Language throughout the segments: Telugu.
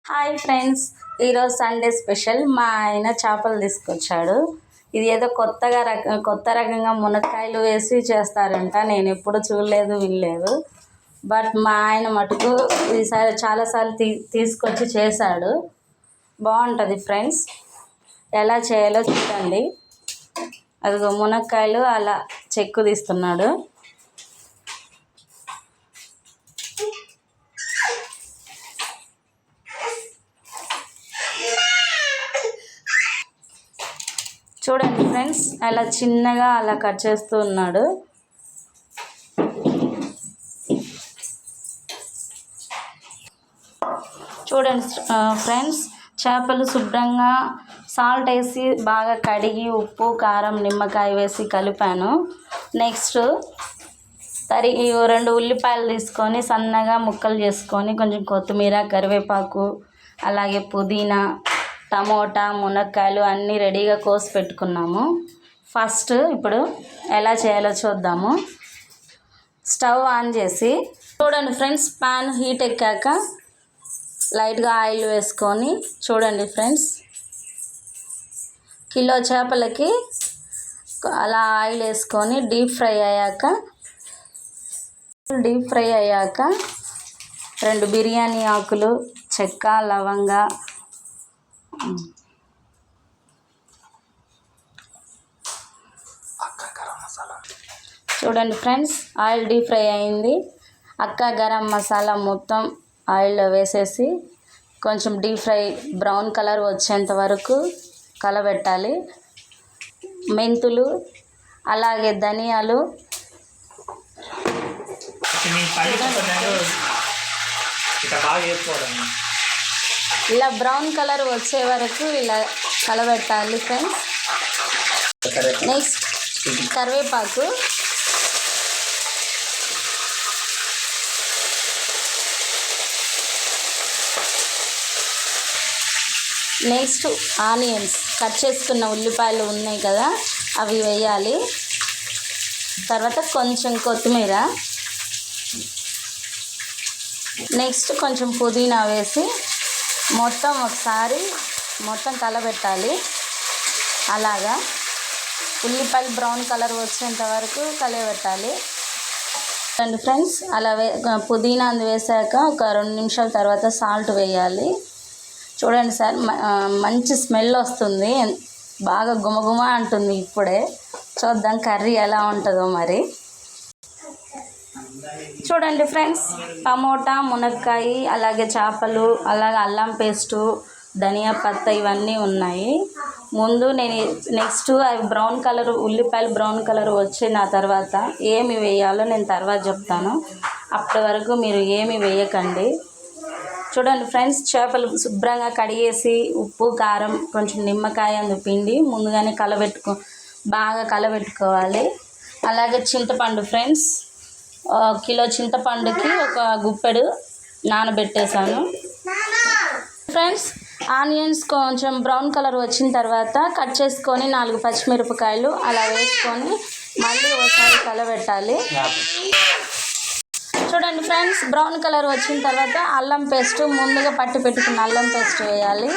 హాయ్ ఫ్రెండ్స్, ఈరోజు సండే స్పెషల్ మా ఆయన చేపలు తీసుకొచ్చాడు. ఇది ఏదో కొత్త రకంగా మునక్కాయలు వేసి చేస్తారంట. నేను ఎప్పుడు చూడలేదు, వినలేదు. బట్ మా ఆయన మటుకు ఈసారి చాలాసార్లు తీసుకొచ్చి చేశాడు. బాగుంటుంది ఫ్రెండ్స్. ఎలా చేయాలో చూడండి. అదిగో మునక్కాయలు అలా చెక్కు తీస్తున్నాడు. చూడండి ఫ్రెండ్స్, అలా చిన్నగా అలా కట్ చేస్తూ ఉన్నాడు. చూడండి ఫ్రెండ్స్, చేపలు శుభ్రంగా సాల్ట్ వేసి బాగా కడిగి ఉప్పు కారం నిమ్మకాయ వేసి కలిపాను. నెక్స్ట్ 2 ఉల్లిపాయలు తీసుకొని సన్నగా ముక్కలు చేసుకొని కొంచెం కొత్తిమీర కరివేపాకు అలాగే పుదీనా టమోటా మునక్కాయలు అన్నీ రెడీగా కోసి పెట్టుకున్నాము. ఫస్ట్ ఇప్పుడు ఎలా చేయాలో చూద్దాము. స్టవ్ ఆన్ చేసి చూడండి ఫ్రెండ్స్, పాన్ హీట్ ఎక్కాక లైట్గా ఆయిల్ వేసుకొని చూడండి ఫ్రెండ్స్, కిలో చేపలకి అలా ఆయిల్ వేసుకొని డీప్ ఫ్రై అయ్యాక 2 బిర్యానీ ఆకులు చెక్క లవంగా చూడండి ఫ్రెండ్స్, ఆయిల్ డీప్ ఫ్రై అయింది. గరం మసాలా మొత్తం ఆయిల్లో వేసేసి కొంచెం డీప్ ఫ్రై బ్రౌన్ కలర్ వచ్చేంత వరకు కలబెట్టాలి. మెంతులు అలాగే ధనియాలు ఇలా బ్రౌన్ కలర్ వచ్చే వరకు ఇలా కలబెట్టాలి ఫ్రెండ్స్. నెక్స్ట్ కరివేపాకు, నెక్స్ట్ ఆనియన్స్, కట్ చేసుకున్న ఉల్లిపాయలు ఉన్నాయి కదా అవి వేయాలి. తర్వాత కొంచెం కొత్తిమీర, నెక్స్ట్ కొంచెం పుదీనా వేసి ఒకసారి కలబెట్టాలి. అలాగా ఉల్లిపాయలు బ్రౌన్ కలర్ వచ్చేంత వరకు కలబెట్టాలి. చూడండి ఫ్రెండ్స్, అలా పుదీనా వేసాక ఒక 2 నిమిషాల తర్వాత సాల్ట్ వేయాలి. చూడండి సార్, మంచి స్మెల్ వస్తుంది, బాగా గుమగుమ అంటుంది. ఇప్పుడే చూద్దాం కర్రీ ఎలా ఉంటుందో మరి. చూడండి ఫ్రెండ్స్, టమోటా మునక్కాయ అలాగే చేపలు అలాగే అల్లం పేస్టు ధనియా పత్తా ఇవన్నీ ఉన్నాయి. ముందు నేను నెక్స్ట్ అవి ఉల్లిపాయలు బ్రౌన్ కలర్ వచ్చిన తర్వాత ఏమి వేయాలో నేను తర్వాత చెప్తాను. అప్పటి వరకు మీరు ఏమి వేయకండి. చూడండి ఫ్రెండ్స్, చేపలు శుభ్రంగా కడిగేసి ఉప్పు కారం కొంచెం నిమ్మకాయ పిండి ముందుగానే బాగా కలబెట్టుకోవాలి. అలాగే చింతపండు ఫ్రెండ్స్, కిలో చింతపండుకి ఒక గుప్పెడు నానబెట్టేశాను. ఫ్రెండ్స్, ఆనియన్స్ కొంచెం బ్రౌన్ కలర్ వచ్చిన తర్వాత కట్ చేసుకొని 4 పచ్చిమిరపకాయలు అలా వేసుకొని మళ్ళీ ఒకసారి కలబెట్టాలి. చూడండి ఫ్రెండ్స్, బ్రౌన్ కలర్ వచ్చిన తర్వాత అల్లం పేస్ట్, ముందుగా పట్టి పెట్టుకున్న అల్లం పేస్ట్ వేయాలి.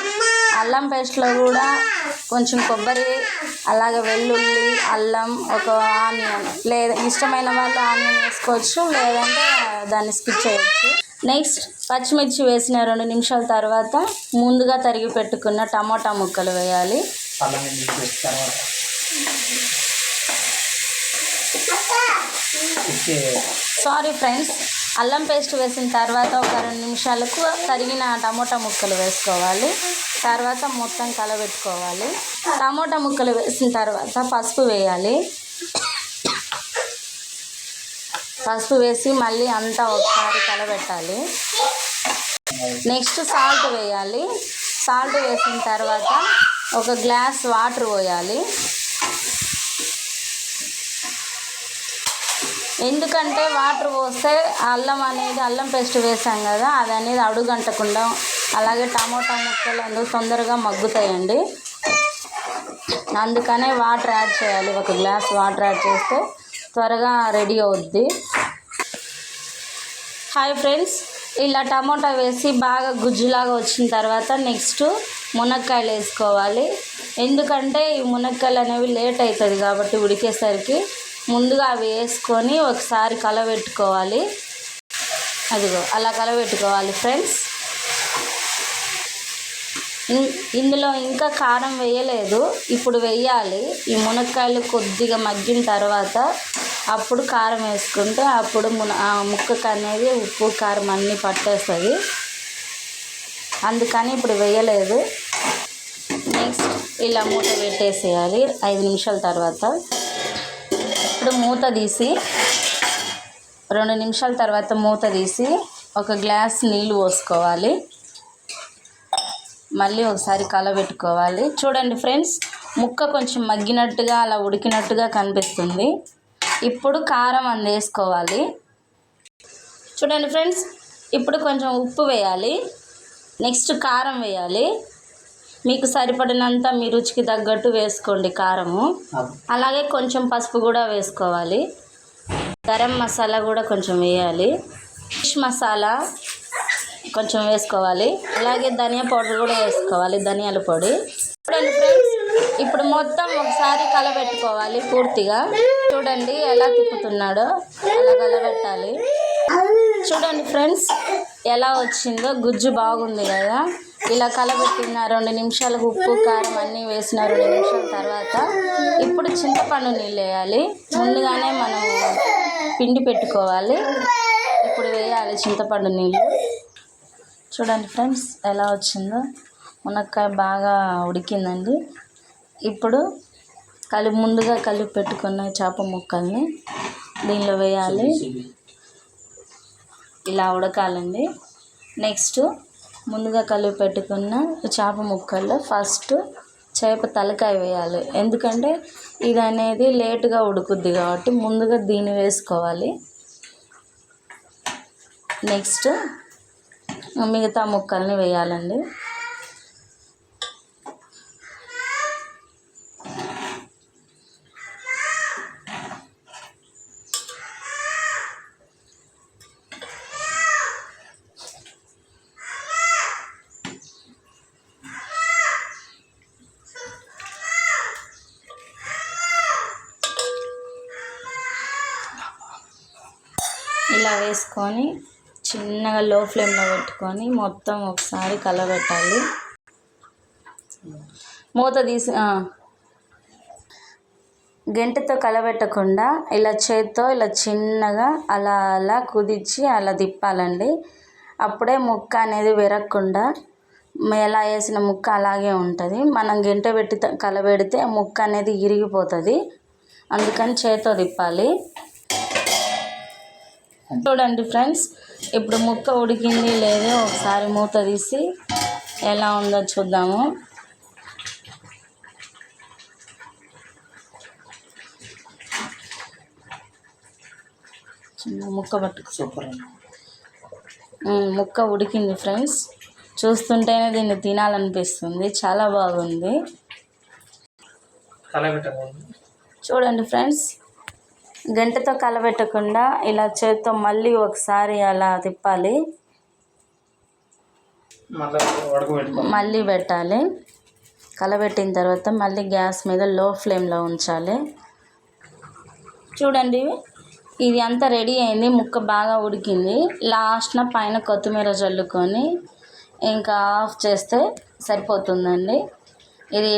అల్లం పేస్ట్లో కూడా కొంచెం కొబ్బరి అలాగే వెల్లుల్లి అల్లం ఒక ఆనియన్, లేదా ఇష్టమైన వాళ్ళు ఆనియన్ వేసుకోవచ్చు, లేదంటే దాన్ని స్కిప్ చేయవచ్చు. నెక్స్ట్ పచ్చిమిర్చి వేసిన 2 నిమిషాల తర్వాత ముందుగా తరిగి పెట్టుకున్న టమోటా ముక్కలు వేయాలి. సారీ ఫ్రెండ్స్, అల్లం పేస్ట్ వేసిన తర్వాత ఒక 2 నిమిషాలకు తరిగిన టమోటా ముక్కలు వేసుకోవాలి. తర్వాత మొత్తం కలబెట్టుకోవాలి. టమోటా ముక్కలు వేసిన తర్వాత పసుపు వేయాలి. పసుపు వేసి మళ్ళీ అంతా ఒకసారి కలబెట్టాలి. నెక్స్ట్ సాల్ట్ వేయాలి. సాల్ట్ వేసిన తర్వాత ఒక గ్లాస్ వాటర్ పోయాలి. ఎందుకంటే వాటర్ పోస్తే అల్లం పేస్ట్ వేసాం కదా, అది అనేది అడుగంటకుండా అలాగే టమోటా ముక్కలు తొందరగా మగ్గుతాయండి. అందుకనే వాటర్ యాడ్ చేయాలి. ఒక గ్లాస్ వాటర్ యాడ్ చేస్తే త్వరగా రెడీ అవుద్ది. హాయ్ ఫ్రెండ్స్, ఇలా టమోటా వేసి బాగా గుజ్జులాగా వచ్చిన తర్వాత నెక్స్ట్ మునక్కాయలు వేసుకోవాలి. ఎందుకంటే ఈ మునక్కాయలు అనేవి లేట్ అవుతుంది కాబట్టి ఉడికేసరికి ముందుగా అవి వేసుకొని ఒకసారి కలబెట్టుకోవాలి. అదిగో అలా కలబెట్టుకోవాలి ఫ్రెండ్స్. ఇందులో ఇంకా కారం వేయలేదు, ఇప్పుడు వేయాలి. ఈ మునక్కాయలు కొద్దిగా మగ్గిన తర్వాత అప్పుడు కారం వేసుకుంటే అప్పుడు ముక్కకు అనేది ఉప్పు కారం అన్నీ పట్టేస్తుంది. అందుకని ఇప్పుడు వేయలేదు. నెక్స్ట్ ఇలా మూత పెట్టేసేయాలి 5 నిమిషాల తర్వాత. ఇప్పుడు మూత తీసి 2 నిమిషాల తర్వాత మూత తీసి ఒక గ్లాస్ నీళ్ళు పోసుకోవాలి. మళ్ళీ ఒకసారి కలబెట్టుకోవాలి. చూడండి ఫ్రెండ్స్, ముక్క కొంచెం మగ్గినట్టుగా అలా ఉడికినట్టుగా కనిపిస్తుంది. ఇప్పుడు కారం వేసుకోవాలి. చూడండి ఫ్రెండ్స్, ఇప్పుడు కొంచెం ఉప్పు వేయాలి. నెక్స్ట్ కారం వేయాలి. మీకు సరిపడినంత మీ రుచికి తగ్గట్టు వేసుకోండి కారము. అలాగే కొంచెం పసుపు కూడా వేసుకోవాలి. గరం మసాలా కూడా కొంచెం వేయాలి. ఫిష్ మసాలా కొంచెం వేసుకోవాలి. అలాగే ధనియా పౌడర్ కూడా వేసుకోవాలి, ధనియాల పొడి. చూడండి ఫ్రెండ్స్, ఇప్పుడు మొత్తం ఒకసారి కలబెట్టుకోవాలి పూర్తిగా. చూడండి ఎలా తిప్పుతున్నాడో అలా కలబెట్టాలి. చూడండి ఫ్రెండ్స్ ఎలా వచ్చిందో, గుజ్జు బాగుంది కదా. ఇలా కలబెట్టిన 2 నిమిషాలకు ఉప్పు కారం అన్నీ వేసిన 2 నిమిషాల తర్వాత ఇప్పుడు చింతపండు నీళ్ళు వేయాలి. ముందుగానే మనం పిండి పెట్టుకోవాలి. ఇప్పుడు వేయాలి చింతపండు నీళ్ళు. చూడండి ఫ్రెండ్స్ ఎలా వచ్చిందో, మునక్కాయ బాగా ఉడికిందండి. ఇప్పుడు ముందుగా కలిపి పెట్టుకున్న చేప ముక్కల్ని దీనిలో వేయాలి. ఇలా ఉడకాలండి. నెక్స్ట్ ముందుగా కలిపి పెట్టుకున్న చేప ముక్కల్లో ఫస్ట్ చేప తలకాయ వేయాలి. ఎందుకంటే ఇది అనేది లేటుగా ఉడుకుద్ది కాబట్టి ముందుగా దీన్ని వేసుకోవాలి. నెక్స్ట్ మిగతా ముక్కల్ని వేయాలండి. ఇలా వేసుకొని చిన్నగా లో ఫ్లేమ్లో పెట్టుకొని మొత్తం ఒకసారి కలబెట్టాలి. మూత తీసి గంటెతో కలబెట్టకుండా ఇలా చేత్తో ఇలా చిన్నగా అలా అలా కుదించి అలా తిప్పాలండి. అప్పుడే ముక్క అనేది విరగకుండా ఎలా వేసిన ముక్క అలాగే ఉంటుంది. మనం గంటె పెట్టి కలబెడితే ముక్క అనేది ఇరిగిపోతుంది. అందుకని చేత్తో తిప్పాలి. చూడండి ఫ్రెండ్స్, ఇప్పుడు ముక్క ఉడికింది లేదో ఒకసారి మూత తీసి ఎలా ఉందో చూద్దాము. చిన్న ముక్క పట్టుకు సూపర్. ముక్క ఉడికింది ఫ్రెండ్స్. చూస్తుంటేనే దీన్ని తినాలనిపిస్తుంది. చాలా బాగుంది. చూడండి ఫ్రెండ్స్, గంటెతో కలబెట్టకుండా ఇలా చేత్తో మళ్ళీ ఒకసారి అలా తిప్పాలి. మళ్ళీ పెట్టాలి. కలబెట్టిన తర్వాత మళ్ళీ గ్యాస్ మీద లో ఫ్లేమ్లో ఉంచాలి. చూడండి ఇది అంతా రెడీ అయింది. ముక్క బాగా ఉడికింది. లాస్ట్న పైన కొత్తిమీర చల్లుకొని ఇంకా ఆఫ్ చేస్తే సరిపోతుందండి. ఇది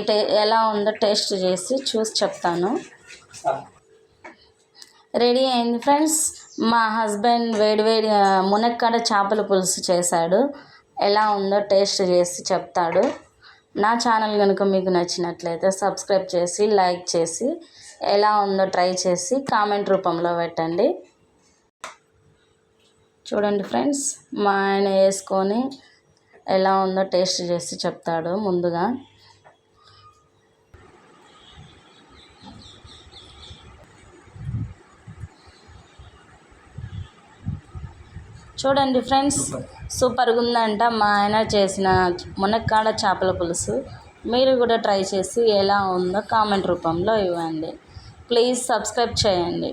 ఎలా ఉందో టేస్ట్ చేసి చూసి చెప్తాను. రెడీ అయింది ఫ్రెండ్స్. మా హస్బెండ్ వేడివేడి మునక్కాడ చేపల పులుసు చేశాడు. ఎలా ఉందో టేస్ట్ చేసి చెప్తాడు. నా ఛానల్ కనుక మీకు నచ్చినట్లయితే సబ్స్క్రైబ్ చేసి లైక్ చేసి ఎలా ఉందో ట్రై చేసి కామెంట్ రూపంలో పెట్టండి. చూడండి ఫ్రెండ్స్, మా ఆయన వేసుకొని ఎలా ఉందో టేస్ట్ చేసి చెప్తాడు ముందుగా. చూడండి ఫ్రెండ్స్, సూపర్గా ఉందంట మా ఆయన చేసిన మునక్కాడ చేపల పులుసు. మీరు కూడా ట్రై చేసి ఎలా ఉందో కామెంట్ రూపంలో ఇవ్వండి. ప్లీజ్ సబ్స్క్రైబ్ చేయండి.